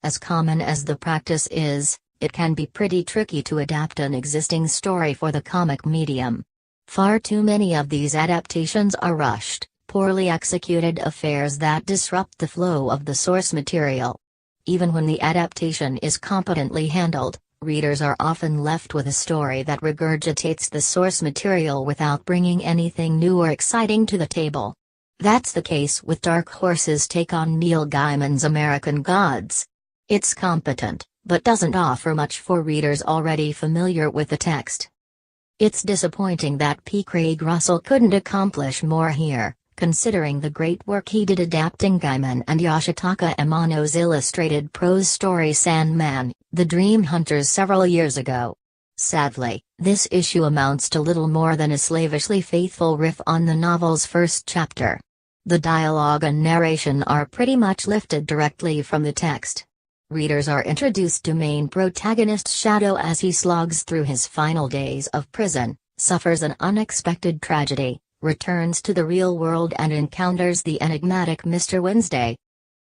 As common as the practice is, it can be pretty tricky to adapt an existing story for the comic medium. Far too many of these adaptations are rushed, poorly executed affairs that disrupt the flow of the source material. Even when the adaptation is competently handled, readers are often left with a story that regurgitates the source material without bringing anything new or exciting to the table. That's the case with Dark Horse's take on Neil Gaiman's American Gods. It's competent, but doesn't offer much for readers already familiar with the text. It's disappointing that P. Craig Russell couldn't accomplish more here, considering the great work he did adapting Gaiman and Yoshitaka Amano's illustrated prose story Sandman, The Dream Hunters several years ago. Sadly, this issue amounts to little more than a slavishly faithful riff on the novel's first chapter. The dialogue and narration are pretty much lifted directly from the text. Readers are introduced to main protagonist Shadow as he slogs through his final days of prison, suffers an unexpected tragedy, returns to the real world and encounters the enigmatic Mr. Wednesday.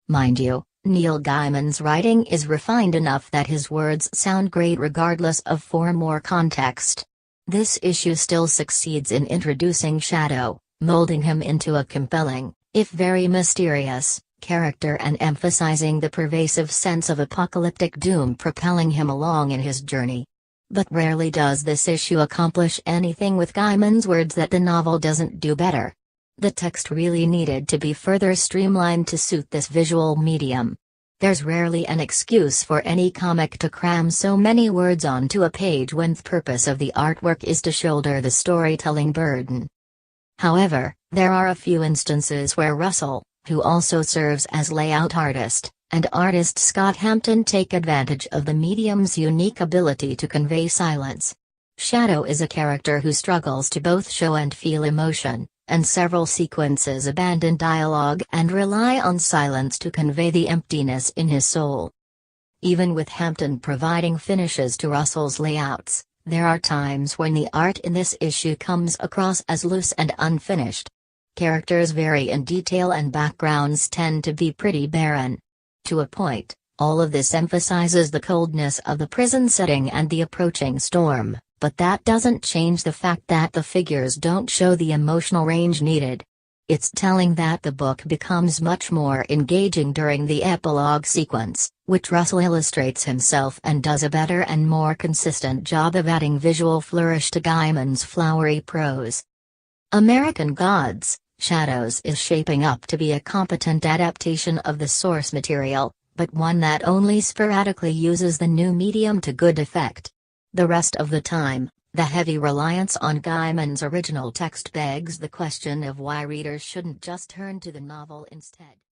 Mind you, Neil Gaiman's writing is refined enough that his words sound great regardless of form or context. This issue still succeeds in introducing Shadow, molding him into a compelling, if very mysterious, character and emphasizing the pervasive sense of apocalyptic doom propelling him along in his journey. But rarely does this issue accomplish anything with Gaiman's words that the novel doesn't do better. The text really needed to be further streamlined to suit this visual medium. There's rarely an excuse for any comic to cram so many words onto a page when the purpose of the artwork is to shoulder the storytelling burden. However, there are a few instances where Russell, who also serves as layout artist, and artist Scott Hampton take advantage of the medium's unique ability to convey silence. Shadow is a character who struggles to both show and feel emotion, and several sequences abandon dialogue and rely on silence to convey the emptiness in his soul. Even with Hampton providing finishes to Russell's layouts, there are times when the art in this issue comes across as loose and unfinished. Characters vary in detail and backgrounds tend to be pretty barren. To a point, all of this emphasizes the coldness of the prison setting and the approaching storm, but that doesn't change the fact that the figures don't show the emotional range needed. It's telling that the book becomes much more engaging during the epilogue sequence, which Russell illustrates himself and does a better and more consistent job of adding visual flourish to Gaiman's flowery prose. American Gods, Shadows is shaping up to be a competent adaptation of the source material, but one that only sporadically uses the new medium to good effect. The rest of the time, the heavy reliance on Gaiman's original text begs the question of why readers shouldn't just turn to the novel instead.